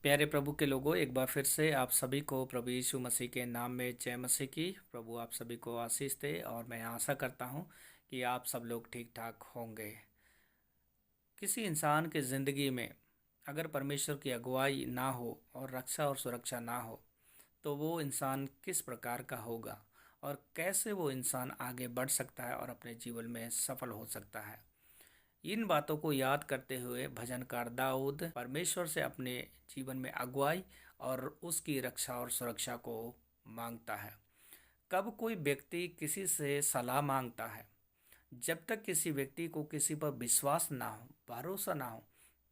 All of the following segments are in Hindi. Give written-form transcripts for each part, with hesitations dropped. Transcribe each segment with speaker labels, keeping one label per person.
Speaker 1: प्यारे प्रभु के लोगों, एक बार फिर से आप सभी को प्रभु यीशु मसीह के नाम में जय मसीह की। प्रभु आप सभी को आशीष दे और मैं आशा करता हूं कि आप सब लोग ठीक ठाक होंगे। किसी इंसान की ज़िंदगी में अगर परमेश्वर की अगुवाई ना हो और रक्षा और सुरक्षा ना हो तो वो इंसान किस प्रकार का होगा और कैसे वो इंसान आगे बढ़ सकता है और अपने जीवन में सफल हो सकता है। इन बातों को याद करते हुए भजनकार दाऊद परमेश्वर से अपने जीवन में अगुवाई और उसकी रक्षा और सुरक्षा को मांगता है। कब कोई व्यक्ति किसी से सलाह मांगता है, जब तक किसी व्यक्ति को किसी पर विश्वास ना हो, भरोसा ना हो,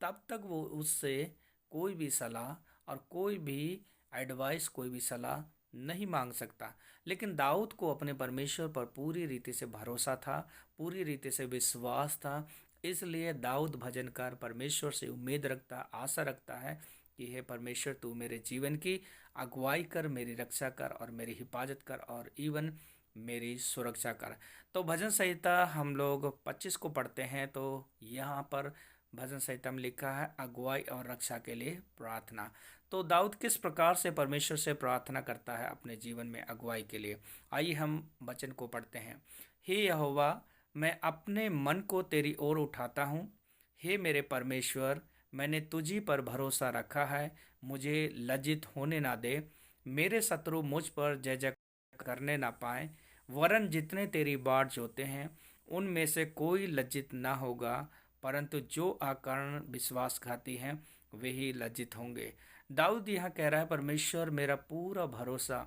Speaker 1: तब तक वो उससे कोई भी सलाह और कोई भी एडवाइस, कोई भी सलाह नहीं मांग सकता। लेकिन दाऊद को अपने परमेश्वर पर पूरी रीति से भरोसा था, पूरी रीति से विश्वास था। इसलिए दाऊद भजनकार परमेश्वर से उम्मीद रखता, आशा रखता है कि हे परमेश्वर, तू मेरे जीवन की अगुवाई कर, मेरी रक्षा कर और मेरी हिफाजत कर और इवन मेरी सुरक्षा कर। तो भजन संहिता हम लोग 25 को पढ़ते हैं, तो यहाँ पर भजन संहिता में लिखा है अगुवाई और रक्षा के लिए प्रार्थना। तो दाऊद किस प्रकार से परमेश्वर से प्रार्थना करता है अपने जीवन में अगुवाई के लिए, आइए हम वचन को पढ़ते हैं। हे यहोवा, मैं अपने मन को तेरी ओर उठाता हूँ। हे मेरे परमेश्वर, मैंने तुझी पर भरोसा रखा है, मुझे लज्जित होने ना दे। मेरे शत्रु मुझ पर जय जय करने ना पाए, वरन जितने तेरी बाट जोते हैं उनमें से कोई लज्जित ना होगा, परंतु जो अकारण विश्वासघाती हैं वे ही लज्जित होंगे। दाऊद यहाँ कह रहा है, परमेश्वर मेरा पूरा भरोसा,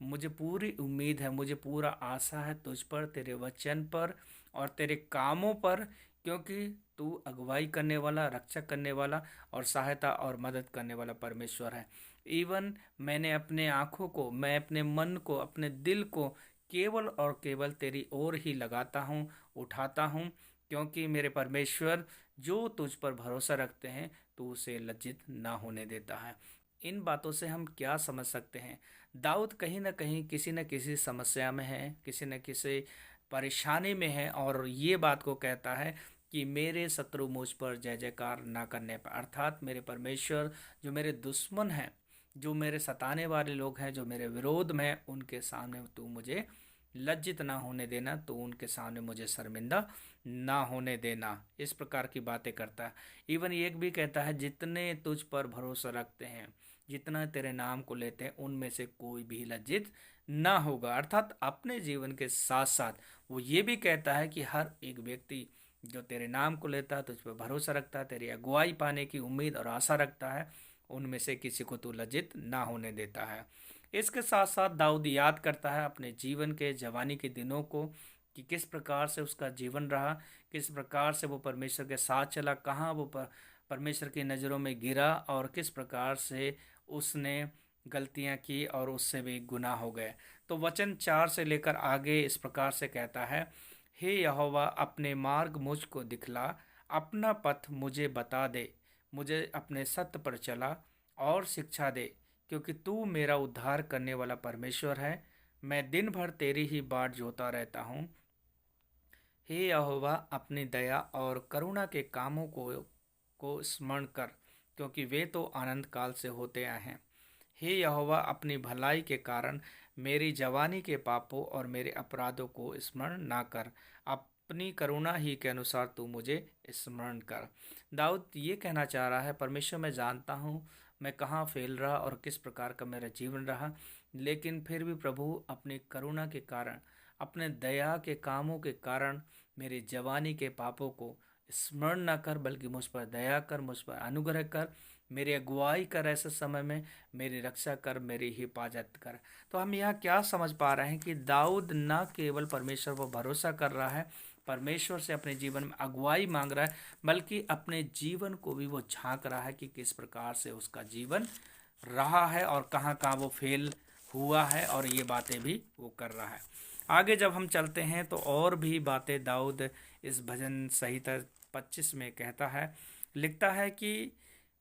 Speaker 1: मुझे पूरी उम्मीद है, मुझे पूरा आशा है तुझ पर, तेरे वचन पर और तेरे कामों पर, क्योंकि तू अगुवाई करने वाला, रक्षा करने वाला और सहायता और मदद करने वाला परमेश्वर है। इवन मैंने अपने आँखों को, मैं अपने मन को, अपने दिल को केवल और केवल तेरी ओर ही लगाता हूँ, उठाता हूँ, क्योंकि मेरे परमेश्वर, जो तुझ पर भरोसा रखते हैं तो उसे लज्जित ना होने देता है। इन बातों से हम क्या समझ सकते हैं? दाऊद कहीं ना कहीं किसी न किसी समस्या में है, किसी न किसी परेशानी में है और ये बात को कहता है कि मेरे शत्रु मुझ पर जय जयकार ना करने पर, अर्थात मेरे परमेश्वर, जो मेरे दुश्मन हैं, जो मेरे सताने वाले लोग हैं, जो मेरे विरोध में हैं, उनके सामने तू मुझे लज्जित ना होने देना, तो उनके सामने मुझे शर्मिंदा ना होने देना। इस प्रकार की बातें करता है। इवन ये भी कहता है, जितने तुझ पर भरोसा रखते हैं, जितना तेरे नाम को लेते हैं, उनमें से कोई भी लज्जित ना होगा। अर्थात अपने जीवन के साथ साथ वो ये भी कहता है कि हर एक व्यक्ति जो तेरे नाम को लेता है, तुझ पर भरोसा रखता है, तेरी अगुवाई पाने की उम्मीद और आशा रखता है, उनमें से किसी को तू लज्जित ना होने देता है। इसके साथ साथ दाऊद याद करता है अपने जीवन के जवानी के दिनों को, कि किस प्रकार से उसका जीवन रहा, किस प्रकार से वो परमेश्वर के साथ चला, कहाँ वो परमेश्वर की नज़रों में गिरा और किस प्रकार से उसने गलतियाँ की और उससे भी गुनाह हो गए। तो वचन 4 से लेकर आगे इस प्रकार से कहता है, हे यहोवा, अपने मार्ग मुझको दिखला, अपना पथ मुझे बता दे, मुझे अपने सत्य पर चला और शिक्षा दे, क्योंकि तू मेरा उद्धार करने वाला परमेश्वर है। मैं दिन भर तेरी ही बाट जोता रहता हूँ। हे यहोवा, अपनी दया और करुणा के कामों को स्मरण कर, क्योंकि वे तो आनंद काल से होते आए हैं। हे यहोवा, अपनी भलाई के कारण मेरी जवानी के पापों और मेरे अपराधों को स्मरण ना कर, अपनी करुणा ही के अनुसार तू मुझे स्मरण कर। दाऊद ये कहना चाह रहा है, परमेश्वर मैं जानता हूँ मैं कहाँ फेल रहा और किस प्रकार का मेरा जीवन रहा, लेकिन फिर भी प्रभु अपनी करुणा के कारण, अपने दया के कामों के कारण मेरी जवानी के पापों को स्मरण न कर, बल्कि मुझ पर दया कर, मुझ पर अनुग्रह कर, मेरी अगुवाई कर, ऐसे समय में मेरी रक्षा कर, मेरी हिफाजत कर। तो हम यहाँ क्या समझ पा रहे हैं कि दाऊद न केवल परमेश्वर पर भरोसा कर रहा है, परमेश्वर से अपने जीवन में अगुवाई मांग रहा है, बल्कि अपने जीवन को भी वो झांक रहा है कि किस प्रकार से उसका जीवन रहा है और कहाँ कहाँ वो फेल हुआ है, और ये बातें भी वो कर रहा है। आगे जब हम चलते हैं तो और भी बातें दाऊद इस भजन संहिता 25 में कहता है, लिखता है कि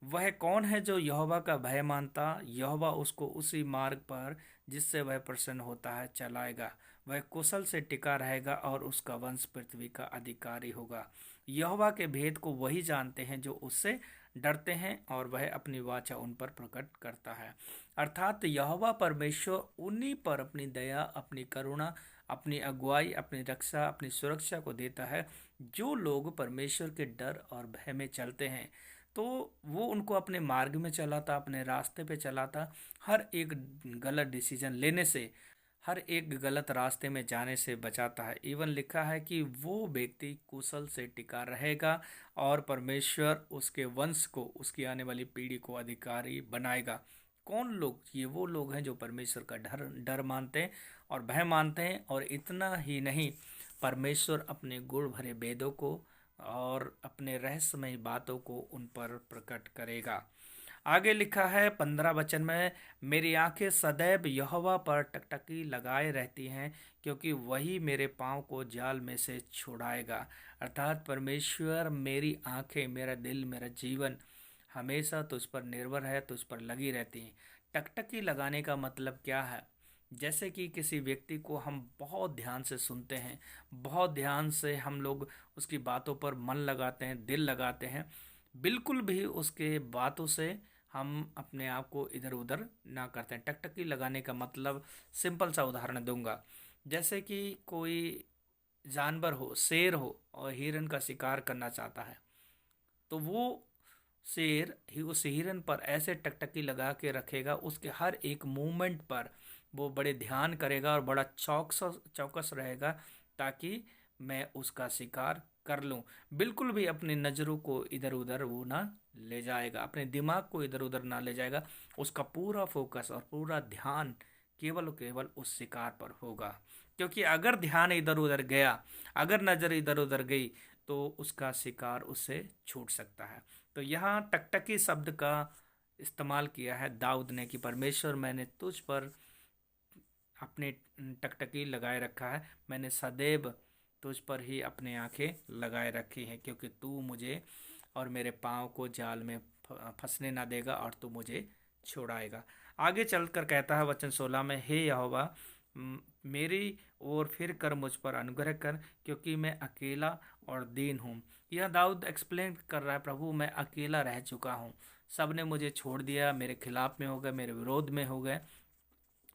Speaker 1: वह कौन है जो यहोवा का भय मानता, यहोवा उसको उसी मार्ग पर जिससे वह प्रसन्न होता है चलाएगा, वह कुशल से टिका रहेगा और उसका वंश पृथ्वी का अधिकारी होगा। यहोवा के भेद को वही जानते हैं जो उससे डरते हैं और वह अपनी वाचा उन पर प्रकट करता है। अर्थात यहोवा परमेश्वर उन्हीं पर अपनी दया, अपनी करुणा, अपनी अगुवाई, अपनी रक्षा, अपनी सुरक्षा को देता है जो लोग परमेश्वर के डर और भय में चलते हैं। तो वो उनको अपने मार्ग में चलाता, अपने रास्ते पे चलाता, हर एक गलत डिसीजन लेने से, हर एक गलत रास्ते में जाने से बचाता है। इवन लिखा है कि वो व्यक्ति कुशल से टिका रहेगा और परमेश्वर उसके वंश को, उसकी आने वाली पीढ़ी को अधिकारी बनाएगा। कौन लोग? ये वो लोग हैं जो परमेश्वर का डर डर मानते हैं और भय मानते हैं। और इतना ही नहीं, परमेश्वर अपने गुण भरे वेदों को और अपने रहस्यमय बातों को उन पर प्रकट करेगा। आगे लिखा है 15 वचन में, मेरी आंखें सदैव यहोवा पर टकटकी लगाए रहती हैं, क्योंकि वही मेरे पाँव को जाल में से छुड़ाएगा। अर्थात परमेश्वर, मेरी आंखें, मेरा दिल, मेरा जीवन हमेशा तुझ पर निर्भर है, तुझ पर लगी रहती हैं। टकटकी लगाने का मतलब क्या है? जैसे कि किसी व्यक्ति को हम बहुत ध्यान से सुनते हैं, बहुत ध्यान से हम लोग उसकी बातों पर मन लगाते हैं, दिल लगाते हैं, बिल्कुल भी उसके बातों से हम अपने आप को इधर उधर ना करते हैं। टकटकी लगाने का मतलब, सिंपल सा उदाहरण दूंगा। जैसे कि कोई जानवर हो, शेर हो, और हिरन का शिकार करना चाहता है, तो वो शेर ही उस हिरन पर ऐसे टकटकी लगा के रखेगा, उसके हर एक मूवमेंट पर वो बड़े ध्यान करेगा और बड़ा चौकस चौकस रहेगा, ताकि मैं उसका शिकार कर लूं। बिल्कुल भी अपनी नज़रों को इधर उधर वो ना ले जाएगा, अपने दिमाग को इधर उधर ना ले जाएगा। उसका पूरा फोकस और पूरा ध्यान केवल और केवल उस शिकार पर होगा। क्योंकि अगर ध्यान इधर उधर गया, अगर नज़र इधर उधर गई, तो उसका शिकार उससे छूट सकता है। तो यहाँ टकटकी शब्द का इस्तेमाल किया है दाऊद ने कि परमेश्वर, मैंने तुझ पर अपने टकटकी लगाए रखा है, मैंने सदैव तुझ पर ही अपनी आंखें लगाए रखी हैं, क्योंकि तू मुझे और मेरे पाँव को जाल में फंसने ना देगा और तू मुझे छुड़ाएगा। आगे चलकर कहता है वचन 16 में, हे यहोवा, मेरी ओर फिर कर, मुझ पर अनुग्रह कर, क्योंकि मैं अकेला और दीन हूँ। यह दाऊद एक्सप्लेन कर रहा है, प्रभु मैं अकेला रह चुका हूँ, सब ने मुझे छोड़ दिया, मेरे खिलाफ में हो गए, मेरे विरोध में हो गए।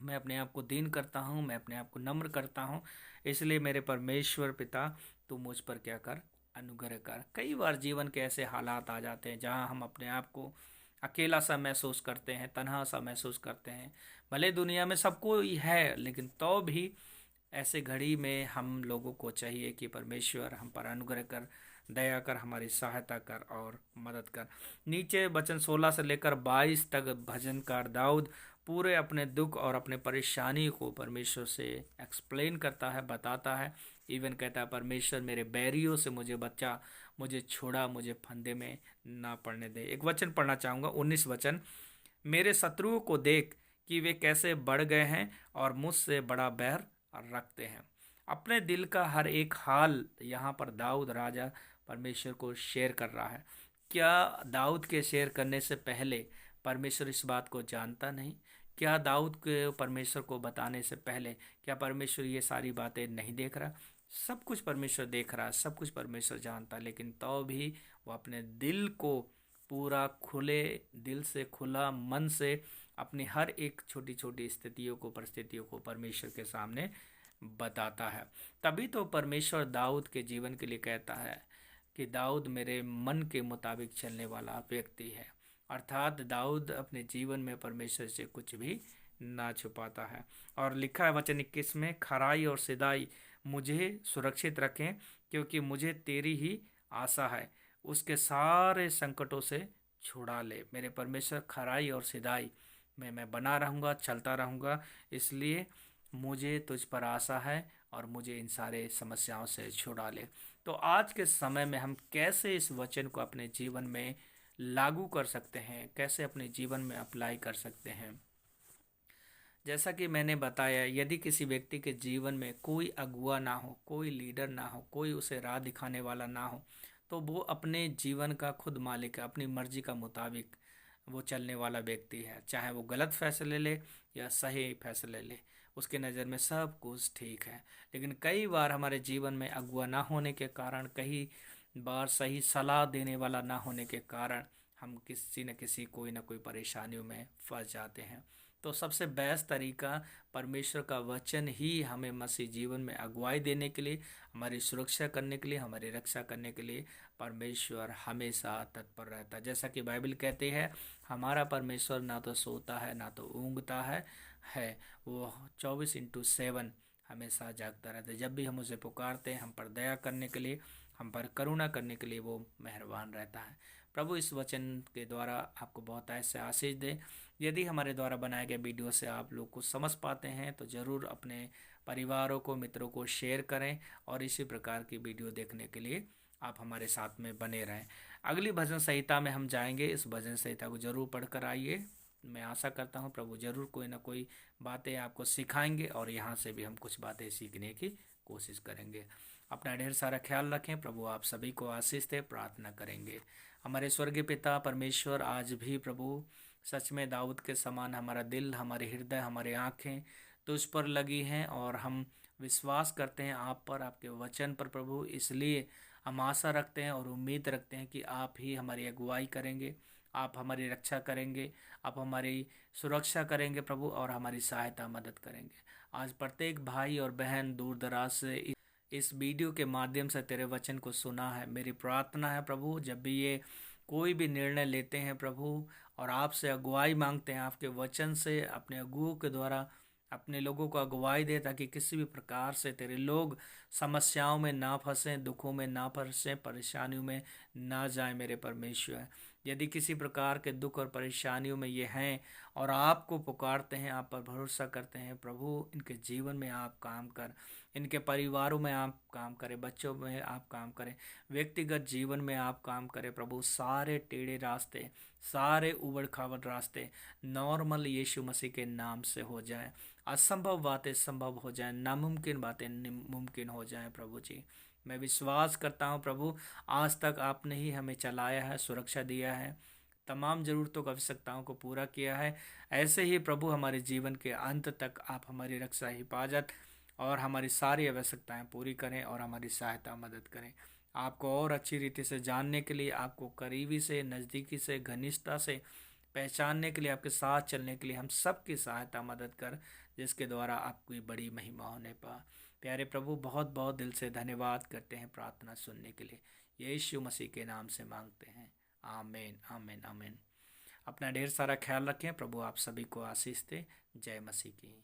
Speaker 1: मैं अपने आप को दीन करता हूँ, मैं अपने आप को नम्र करता हूँ। इसलिए मेरे परमेश्वर पिता, तू मुझ पर क्या कर, अनुग्रह कर। कई बार जीवन के ऐसे हालात आ जाते हैं जहाँ हम अपने आप को अकेला सा महसूस करते हैं, तन्हा सा महसूस करते हैं। भले दुनिया में सबको ही है, लेकिन तो भी ऐसे घड़ी में हम लोगों को चाहिए कि परमेश्वर हम पर अनुग्रह कर, दया कर, हमारी सहायता कर और मदद कर। नीचे वचन 16 से लेकर 22 तक भजनकार दाऊद पूरे अपने दुख और अपने परेशानी को परमेश्वर से एक्सप्लेन करता है, बताता है। इवन कहता है, परमेश्वर मेरे बैरियों से मुझे बचा, मुझे छोड़ा, मुझे फंदे में ना पड़ने दे। एक वचन पढ़ना चाहूँगा, 19 वचन, मेरे शत्रुओं को देख कि वे कैसे बढ़ गए हैं और मुझसे बड़ा बैर रखते हैं। अपने दिल का हर एक हाल यहाँ पर दाऊद राजा परमेश्वर को शेयर कर रहा है। क्या दाऊद के शेयर करने से पहले परमेश्वर इस बात को जानता नहीं? क्या दाऊद के परमेश्वर को बताने से पहले क्या परमेश्वर ये सारी बातें नहीं देख रहा? सब कुछ परमेश्वर देख रहा है, सब कुछ परमेश्वर जानता है, लेकिन तो भी वो अपने दिल को पूरा खुले दिल से, खुला मन से अपनी हर एक छोटी छोटी स्थितियों को, परिस्थितियों को परमेश्वर के सामने बताता है। तभी तो परमेश्वर दाऊद के जीवन के लिए कहता है कि दाऊद मेरे मन के मुताबिक चलने वाला व्यक्ति है। अर्थात दाऊद अपने जीवन में परमेश्वर से कुछ भी ना छुपाता है। और लिखा है वचन 21 में, खराई और सिदाई मुझे सुरक्षित रखें, क्योंकि मुझे तेरी ही आशा है, उसके सारे संकटों से छुड़ा ले। मेरे परमेश्वर, खराई और सिदाई में मैं बना रहूँगा, चलता रहूँगा, इसलिए मुझे तुझ पर आशा है और मुझे इन सारे समस्याओं से छुड़ा ले। तो आज के समय में हम कैसे इस वचन को अपने जीवन में लागू कर सकते हैं, कैसे अपने जीवन में अप्लाई कर सकते हैं? जैसा कि मैंने बताया, यदि किसी व्यक्ति के जीवन में कोई अगुआ ना हो, कोई लीडर ना हो, कोई उसे राह दिखाने वाला ना हो, तो वो अपने जीवन का खुद मालिक है, अपनी मर्जी का मुताबिक वो चलने वाला व्यक्ति है। चाहे वो गलत फैसले ले या सही फैसले ले, उसके नज़र में सब कुछ ठीक है। लेकिन कई बार हमारे जीवन में अगुआ ना होने के कारण, कई बार सही सलाह देने वाला ना होने के कारण, हम किसी न किसी कोई ना कोई परेशानियों में फंस जाते हैं। तो सबसे बेस्ट तरीका परमेश्वर का वचन ही हमें मसीह जीवन में अगुवाई देने के लिए, हमारी सुरक्षा करने के लिए, हमारी रक्षा करने के लिए परमेश्वर हमेशा तत्पर रहता है। जैसा कि बाइबल कहती है, हमारा परमेश्वर ना तो सोता है ना तो ऊँघता है वो 24/7 हमेशा जागता रहता है। जब भी हम उसे पुकारते हैं, हम पर दया करने के लिए, हम पर करुणा करने के लिए वो मेहरबान रहता है। प्रभु इस वचन के द्वारा आपको बहुत ऐसे आशीष दे। यदि हमारे द्वारा बनाए गए वीडियो से आप लोग कुछ समझ पाते हैं तो ज़रूर अपने परिवारों को, मित्रों को शेयर करें और इसी प्रकार की वीडियो देखने के लिए आप हमारे साथ में बने रहें। अगली भजन संहिता में हम जाएंगे, इस भजन संहिता को जरूर पढ़कर आइए। मैं आशा करता हूँ प्रभु जरूर कोई ना कोई बातें आपको सिखाएंगे और यहाँ से भी हम कुछ बातें सीखने की कोशिश करेंगे। अपना ढेर सारा ख्याल रखें। प्रभु आप सभी को आशीष दे। प्रार्थना करेंगे। हमारे स्वर्गीय पिता परमेश्वर, आज भी प्रभु सच में दाऊद के समान हमारा दिल, हमारे हृदय, हमारे आँखें तुझ पर लगी हैं और हम विश्वास करते हैं आप पर, आपके वचन पर प्रभु। इसलिए हम आशा रखते हैं और उम्मीद रखते हैं कि आप ही हमारी अगुवाई करेंगे, आप हमारी रक्षा करेंगे, आप हमारी सुरक्षा करेंगे प्रभु और हमारी सहायता मदद करेंगे। आज प्रत्येक भाई और बहन दूर दराज से इस वीडियो के माध्यम से तेरे वचन को सुना है। मेरी प्रार्थना है प्रभु, जब भी ये कोई भी निर्णय लेते हैं प्रभु और आपसे अगुवाई मांगते हैं, आपके वचन से अपने अगुओं के द्वारा अपने लोगों को अगुवाई दे, ताकि किसी भी प्रकार से तेरे लोग समस्याओं में ना फंसें, दुखों में ना फंसें, परेशानियों में ना जाएं। मेरे परमेश्वर, यदि किसी प्रकार के दुख और परेशानियों में ये हैं और आपको पुकारते हैं, आप पर भरोसा करते हैं प्रभु, इनके जीवन में आप काम कर, इनके परिवारों में आप काम करें, बच्चों में आप काम करें, व्यक्तिगत जीवन में आप काम करें प्रभु। सारे टेढ़े रास्ते, सारे उबड़ खाबड़ रास्ते नॉर्मल यीशु मसीह के नाम से हो जाए, असंभव बातें संभव हो जाएं, नामुमकिन बातें मुमकिन हो जाएं प्रभु जी। मैं विश्वास करता हूं प्रभु, आज तक आपने ही हमें चलाया है, सुरक्षा दिया है, तमाम ज़रूरतों, आवश्यकताओं को पूरा किया है। ऐसे ही प्रभु हमारे जीवन के अंत तक आप हमारी रक्षा, हिफाजत और हमारी सारी आवश्यकताएं पूरी करें और हमारी सहायता मदद करें। आपको और अच्छी रीति से जानने के लिए, आपको करीबी से, नज़दीकी से, घनिष्ठता से पहचानने के लिए, आपके साथ चलने के लिए हम सबकी सहायता मदद कर, जिसके द्वारा आपकी बड़ी महिमा होने पा। प्यारे प्रभु, बहुत बहुत दिल से धन्यवाद करते हैं प्रार्थना सुनने के लिए। यीशु मसीह के नाम से मांगते हैं, आमीन आमीन आमीन। अपना ढेर सारा ख्याल रखें। प्रभु आप सभी को आशीष दे। जय मसीह की।